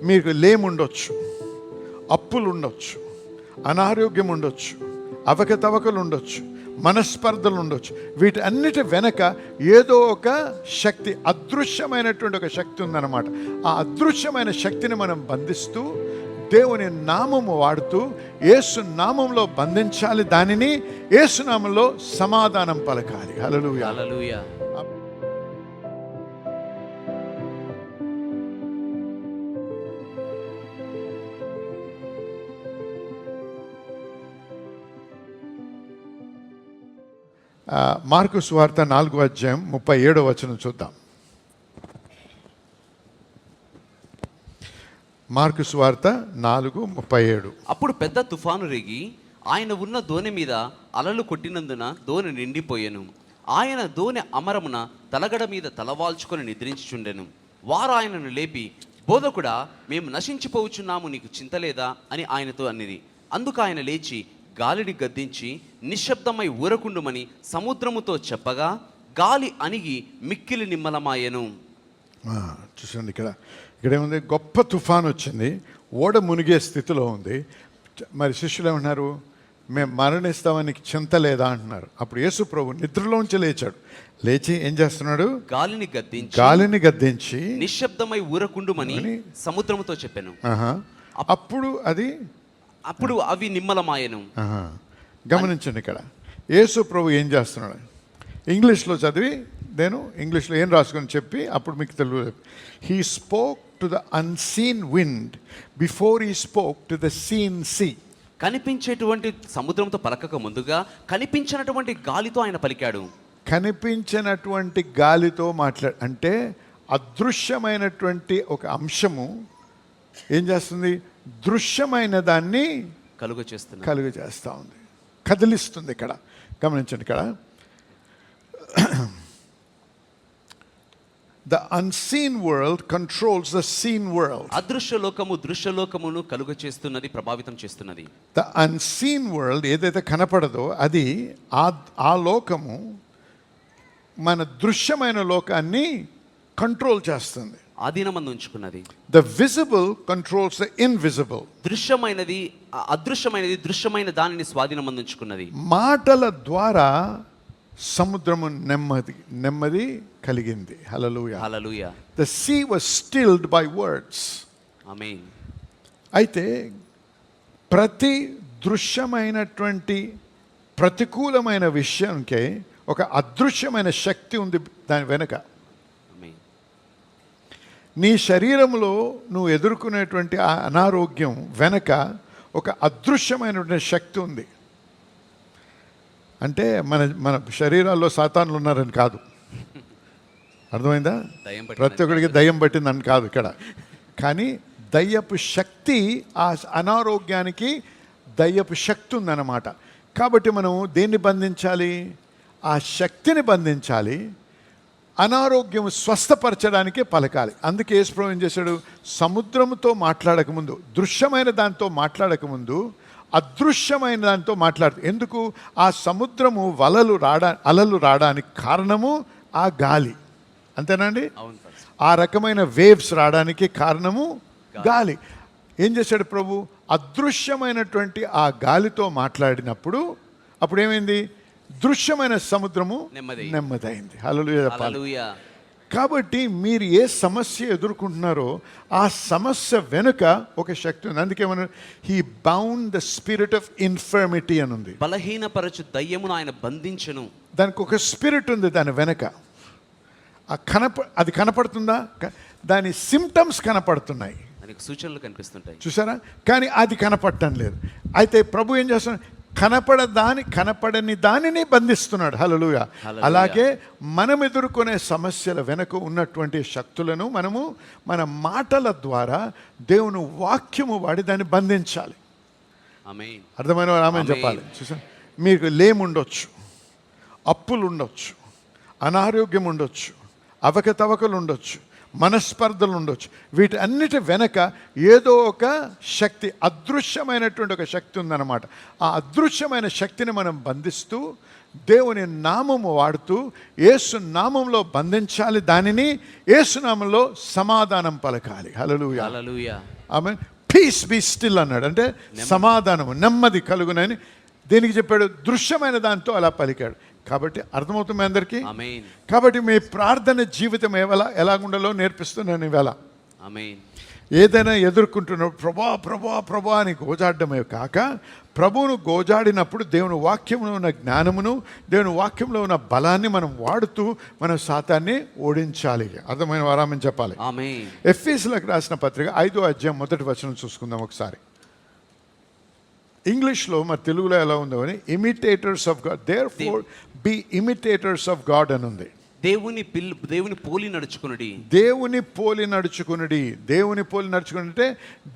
మీకు లేముండొచ్చు, అప్పులు ఉండొచ్చు, అనారోగ్యం ఉండొచ్చు, అవకతవకలు ఉండొచ్చు, మనస్పర్ధలు ఉండొచ్చు. వీటన్నిటి వెనక ఏదో ఒక శక్తి, అదృశ్యమైనటువంటి ఒక శక్తి ఉందన్నమాట. ఆ అదృశ్యమైన శక్తిని మనం బంధిస్తూ దేవుని నామము వాడుతూ యేసు నామంలో బంధించాలి. దానిని యేసు నామంలో సమాధానం పలకాలి. హల్లెలూయా, హల్లెలూయా. మార్కు సువార్త 4వ అధ్యాయం 37వ వచనం చూద్దాం. మార్కు సువార్త 4:37. అప్పుడు పెద్ద తుఫాను రేగి ఆయన ఉన్న దోణి మీద అలలు కొట్టినందున దోణి నిండిపోయెను. ఆయన దోణి అమరమున తలగడ మీద తలవాల్చుకొని నిద్రించుచుండెను. వారు ఆయనను లేపి, బోధకుడా, మేము నశించిపోవచ్చున్నాము, నీకు చింతలేదా అని ఆయనతో అన్నిరి. అందుకు ఆయన లేచి గాలిని గద్దించి నిశ్శబ్దమై ఊరకుండుమని సముద్రముతో చెప్పగా గాలి అణిగి మిక్కిలి నిమ్మలమాయెను. చూసండి, ఇక్కడేముంది, గొప్ప తుఫాన్ వచ్చింది, ఓడ మునిగే స్థితిలో ఉంది. మరి శిష్యులు ఏమన్నారు? మేము మరణిస్తామని నీకు చింత లేదా అంటున్నారు. అప్పుడు యేసు ప్రభు నిద్రలోంచి లేచాడు. లేచి ఏం చేస్తున్నాడు? గాలిని గద్దించి నిశ్శబ్దమై ఊరకుండుమని సముద్రముతో చెప్పాను. అప్పుడు అవి నిమ్మలమాయెను. గమనించండి, ఇక్కడ యేసు ప్రభు ఏం చేస్తున్నాడు? ఇంగ్లీష్లో చదివి నేను ఇంగ్లీష్లో ఏం రాసుకొని చెప్పి అప్పుడు మీకు Telugu. He spoke to the unseen wind before he spoke to the seen sea. కనిపించేటువంటి సముద్రంతో పలకక ముందుగా కనిపించినటువంటి గాలితో ఆయన పలికాడు. కనిపించినటువంటి గాలితో అంటే అదృశ్యమైనటువంటి ఒక అంశము ఏం చేస్తుంది? దృశ్యమైన దాన్ని కలుగ చేస్తూ ఉంది, కదిలిస్తుంది. ఇక్కడ గమనించండి, ఇక్కడ the unseen world controls the seen world. అదృశ్య లోకము దృశ్యలోకమును కలుగ చేస్తున్నది, ప్రభావితం చేస్తున్నది. ద అన్సీన్ వరల్డ్ ఏదైతే కనపడదో అది ఆ లోకము మన దృశ్యమైన లోకాన్ని కంట్రోల్ చేస్తుంది, ఆధీనమందు ఉంచుకున్నది. The visible controls the invisible. దృశ్యమైనది అదృశ్యమైనది దృశ్యమైన దానిని స్వాధీనమందు ఉంచుకున్నది. మాటల ద్వారా సముద్రము నెమ్మది కలిగింది. Hallelujah, hallelujah. The sea was stilled by words. Amen. అయితే ప్రతి దృశ్యమైనటువంటి ప్రతికూలమైన విషయానికి ఒక అదృశ్యమైన శక్తి ఉంది దాని వెనుక. నీ శరీరంలో నువ్వు ఎదుర్కొనేటువంటి ఆ అనారోగ్యం వెనక ఒక అదృశ్యమైనటువంటి శక్తి ఉంది. అంటే మన శరీరాల్లో సాతానులు ఉన్నారని కాదు, అర్థమైందా? ప్రతి ఒక్కడికి దయ్యం పట్టిందని కాదు ఇక్కడ. కానీ దయ్యపు శక్తి, ఆ అనారోగ్యానికి దయ్యపు శక్తి ఉందన్నమాట. కాబట్టి మనం దేన్ని బంధించాలి? ఆ శక్తిని బంధించాలి. అనారోగ్యం స్వస్థపరచడానికి పలకాలి. అందుకే యేసు ప్రభువు ఏం చేశాడు? సముద్రముతో మాట్లాడకముందు, దృశ్యమైన దాంతో మాట్లాడకముందు అదృశ్యమైన దాంతో ఎందుకు? ఆ సముద్రము అలలు రావడానికి కారణము ఆ గాలి, అంతేనండి? ఆ రకమైన వేవ్స్ రావడానికి కారణము గాలి. ఏం చేశాడు ప్రభు? అదృశ్యమైనటువంటి ఆ గాలితో మాట్లాడినప్పుడు అప్పుడు ఏమైంది? దృశ్యమైన సముద్రము నెమ్మదైంది. హల్లెలూయా. కాబట్టి మీరు ఏ సమస్య ఎదుర్కొంటున్నారో ఆ సమస్య వెనుక ఒక శక్తి ఉంది. అందుకే మనం he bound the spirit of infirmity అని ఉంది. బలహీనపరచు దయ్యమును ఆయన బంధించెను. దానికి ఒక స్పిరిట్ ఉంది దాని వెనుక. అది కనపడుతుందా? దాని సిమ్టమ్స్ కనపడుతున్నాయి, సూచనలు కనిపిస్తుంటాయి, చూసారా? కానీ అది కనపడటం లేదు. అయితే ప్రభు ఏం చేస్తున్నాడు? కనపడని దానిని బంధిస్తున్నాడు. హల్లెలూయా. అలాగే మనం ఎదుర్కొనే సమస్యల వెనుక ఉన్నటువంటి శక్తులను మనము మన మాటల ద్వారా దేవుని వాక్యము వాడి దాన్ని బంధించాలి. అర్థమైన ఆమేన్ చెప్పాలి. చూసా, మీకు లేముండొచ్చు, అప్పులు ఉండొచ్చు, అనారోగ్యం ఉండొచ్చు, అవకతవకలు ఉండొచ్చు, మనస్పర్ధలు ఉండొచ్చు. వీటన్నిటి వెనక ఏదో ఒక శక్తి, అదృశ్యమైనటువంటి ఒక శక్తి ఉందన్నమాట. ఆ అదృశ్యమైన శక్తిని మనం బంధిస్తూ దేవుని నామము వాడుతూ యేసు నామంలో బంధించాలి, దానిని యేసు నామంలో సమాధానం పలకాలి. హల్లెలూయా. హల్లెలూయా. ఆమేన్. పీస్ బి స్టిల్ అన్నాడు, అంటే సమాధానము, నెమ్మది కలుగునని దేనికి చెప్పాడు? దృశ్యమైన దాంతో అలా పలికాడు. కాబట్టి అర్థమవుతుంది మీ అందరికీ. ఆమేన్. కాబట్టి మీ ప్రార్థన జీవితం ఎలాగుండాలో నేర్పిస్తున్నాను ఇవాళ. ఆమేన్. ఏదైనా ఎదుర్కొంటున్నప్పుడు ప్రభా ప్రభా ప్రభా అని గోజాడమే కాక, ప్రభువును గోజాడినప్పుడు దేవుని వాక్యంలో ఉన్న జ్ఞానమును, దేవుని వాక్యంలో ఉన్న బలాన్ని మనం వాడుతూ మనం సాతాన్ని ఓడించాలి. అర్థమైన వారామని చెప్పాలి. ఆమేన్. ఎఫెసీయులకు రాసిన పత్రిక 5వ అధ్యాయం 1వ వచనం చూసుకుందాం ఒకసారి. ఇంగ్లీష్లో మరి తెలుగులో ఎలా ఉందో అని, imitators of God, therefore be imitators of God అని ఉంది. దేవుని పోలి నడుచుకునుడి. దేవుని పోలి నడుచుకునుడి. దేవుని పోలి నడుచుకుని అంటే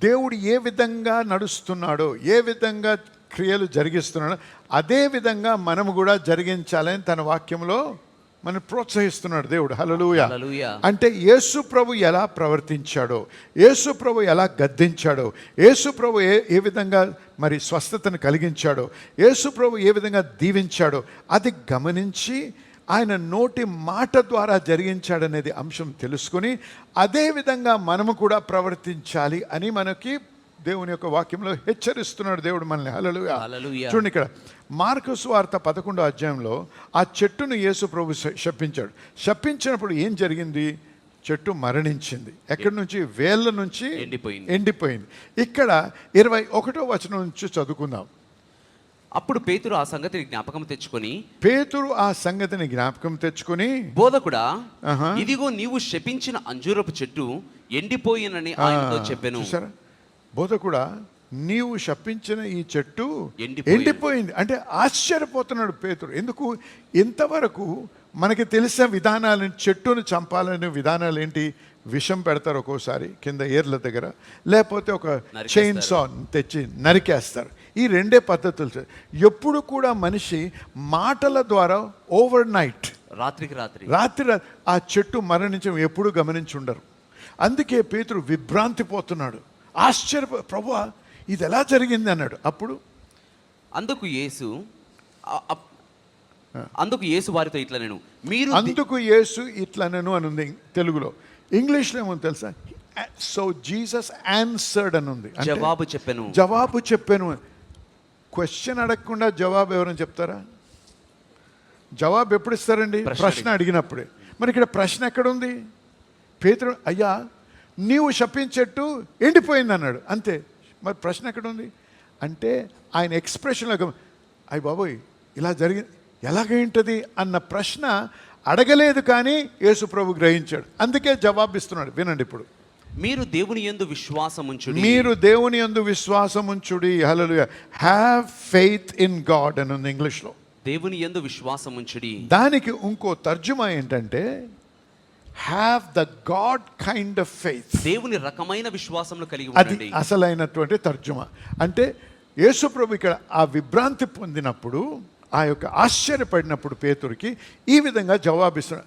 దేవుడు ఏ విధంగా నడుస్తున్నాడో, ఏ విధంగా క్రియలు జరిగిస్తున్నాడో అదే విధంగా మనము కూడా జరిగించాలని తన వాక్యంలో మనం ప్రోత్సహిస్తున్నాడు దేవుడు. హల్లెలూయా. హల్లెలూయా. అంటే యేసు ప్రభు ఎలా ప్రవర్తించాడో, యేసు ప్రభు ఎలా గద్దించాడో, యేసు ప్రభు ఏ విధంగా మరి స్వస్థతను కలిగించాడో, యేసు ప్రభు ఏ విధంగా దీవించాడో అది గమనించి ఆయన నోటి మాట ద్వారా జరిగించాడనేది అంశం తెలుసుకుని అదే విధంగా మనము కూడా ప్రవర్తించాలి అని మనకి దేవుని యొక్క వాక్యంలో హెచ్చరిస్తున్నాడు దేవుడు మనల్ని. హల్లెలూయా. హల్లెలూయా. చూడండి, ఇక్కడ మార్కు సువార్త 11వ అధ్యాయంలో ఆ చెట్టును యేసు ప్రభు శపించాడు. శపించినప్పుడు ఏం జరిగింది? చెట్టు మరణించింది. ఎక్కడి నుంచి? వేళ్ళ నుంచి ఎండిపోయింది. ఇక్కడ 21వ వచనం నుంచి చదువుకుందాం. అప్పుడు పేతురు ఆ సంగతిని జ్ఞాపకం తెచ్చుకొని బోధకుడా, ఇదిగో నీవు శపించిన అంజూరపు చెట్టు ఎండిపోయినని ఆయనతో చెప్పెను. బోధకుడా, నీవు శపించిన ఈ చెట్టు ఎండిపోయింది అంటే ఆశ్చర్యపోతున్నాడు పేతురు. ఎందుకు? ఇంతవరకు మనకి తెలిసిన విధానాలు, చెట్టును చంపాలనే విధానాలు ఏంటి? విషం పెడతారు ఒక్కోసారి కింద ఏర్ల దగ్గర, లేకపోతే ఒక చైన్ సా తెచ్చి నరికేస్తారు. ఈ రెండే పద్ధతులు. ఎప్పుడు కూడా మనిషి మాటల ద్వారా ఓవర్ నైట్, రాత్రి ఆ చెట్టు మరణించడం ఎప్పుడు గమనించి ఉండరు. అందుకే పేతురు విభ్రాంతి పోతున్నాడు. ప్రభువా, ఇది ఎలా జరిగింది అన్నాడు. అప్పుడు అందుకు యేసు వారితో ఇట్లా నేను మీరు అందుకు యేసు ఇట్లా నేను అని ఉంది తెలుగులో. ఇంగ్లీష్లో ఏమో తెలుసా? సో జీసస్ ఆన్సర్డ్ అని ఉంది. జవాబు చెప్పాను. క్వశ్చన్ అడగకుండా జవాబు ఎవరైనా చెప్తారా? జవాబు ఎప్పుడు ఇస్తారండి? ప్రశ్న అడిగినప్పుడే. మరి ఇక్కడ ప్రశ్న ఎక్కడుంది? పేతురు, అయ్యా నీవు శపించెట్టు ఎండిపోయింది అన్నాడు, అంతే. మరి ప్రశ్న ఎక్కడుంది అంటే ఆయన ఎక్స్ప్రెషన్లో అయ్య బాబోయ్ ఇలా జరిగింది ఎలాగేంటది అన్న ప్రశ్న అడగలేదు, కానీ యేసు ప్రభు గ్రహించాడు. అందుకే జవాబిస్తున్నాడు. వినండి ఇప్పుడు. మీరు దేవుని యందు విశ్వాసముంచుడి. హల్లెలూయా. హ్యావ్ ఫెయిత్ ఇన్ గాడ్ అని ఉంది ఇంగ్లీష్లో. దేవుని యందు విశ్వాసముంచుడి. దానికి ఇంకో తర్జుమా ఏంటంటే have the God kind of faith. దేవుని రకమైన విశ్వాసమును కలిగి ఉండండి. అది అసలైనటువంటి తర్జుమా. అంటే యేసు ప్రభు ఇక్కడ ఆ విభ్రాంతి పొందినప్పుడు, ఆ యొక్క ఆశ్చర్యపడినప్పుడు పేతురికి ఈ విధంగా జవాబిస్తున్నాడు.